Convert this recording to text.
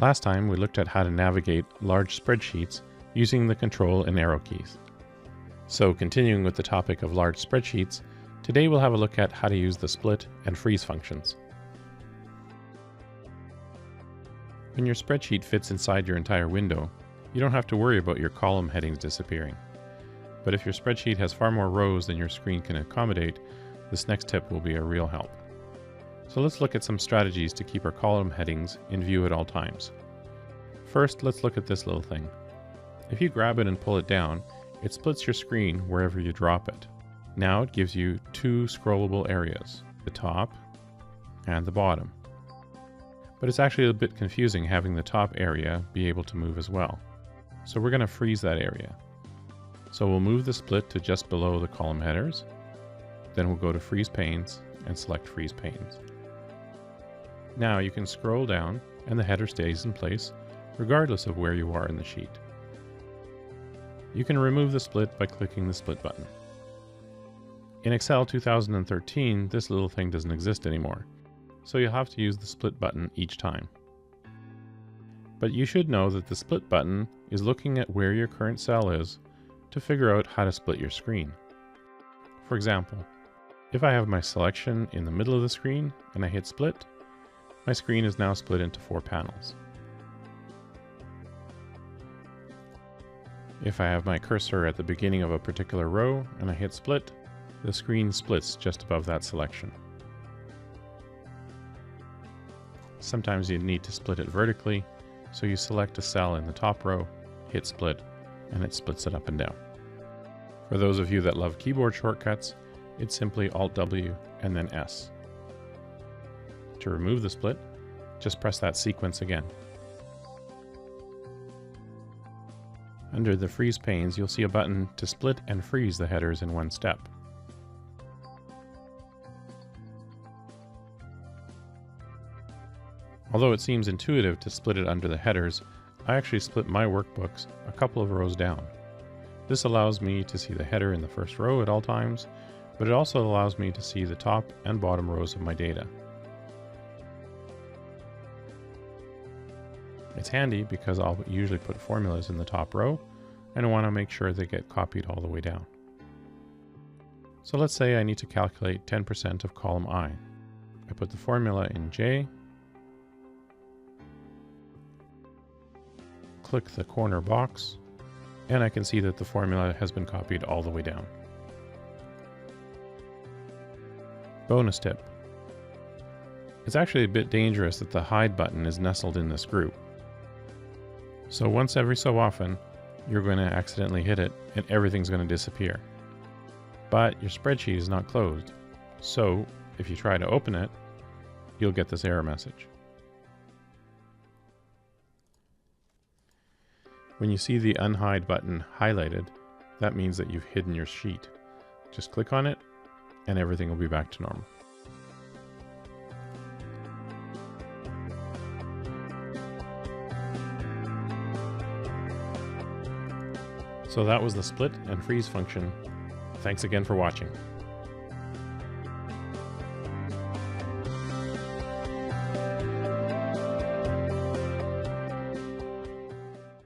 Last time we looked at how to navigate large spreadsheets using the control and arrow keys. So continuing with the topic of large spreadsheets, today we'll have a look at how to use the split and freeze functions. When your spreadsheet fits inside your entire window, you don't have to worry about your column headings disappearing. But if your spreadsheet has far more rows than your screen can accommodate, this next tip will be a real help. So let's look at some strategies to keep our column headings in view at all times. First, let's look at this little thing. If you grab it and pull it down, it splits your screen wherever you drop it. Now it gives you two scrollable areas, the top and the bottom. But it's actually a bit confusing having the top area be able to move as well. So we're going to freeze that area. So we'll move the split to just below the column headers. Then we'll go to Freeze Panes and select Freeze Panes. Now you can scroll down and the header stays in place regardless of where you are in the sheet. You can remove the split by clicking the split button. In Excel 2013, this little thing doesn't exist anymore, so you'll have to use the split button each time. But you should know that the split button is looking at where your current cell is to figure out how to split your screen. For example, if I have my selection in the middle of the screen and I hit split, my screen is now split into 4 panels. If I have my cursor at the beginning of a particular row and I hit split, the screen splits just above that selection. Sometimes you need to split it vertically, so you select a cell in the top row, hit split, and it splits it up and down. For those of you that love keyboard shortcuts, it's simply Alt-W and then S. To remove the split, just press that sequence again. Under the Freeze panes, you'll see a button to split and freeze the headers in one step. Although it seems intuitive to split it under the headers, I actually split my workbooks a couple of rows down. This allows me to see the header in the first row at all times, but it also allows me to see the top and bottom rows of my data. It's handy because I'll usually put formulas in the top row, and I want to make sure they get copied all the way down. So let's say I need to calculate 10% of column I. I put the formula in J, click the corner box, and I can see that the formula has been copied all the way down. Bonus tip. It's actually a bit dangerous that the hide button is nestled in this group. So once every so often, you're going to accidentally hit it and everything's going to disappear. But your spreadsheet is not closed, so if you try to open it, you'll get this error message. When you see the unhide button highlighted, that means that you've hidden your sheet. Just click on it and everything will be back to normal. So that was the split and freeze function. Thanks again for watching.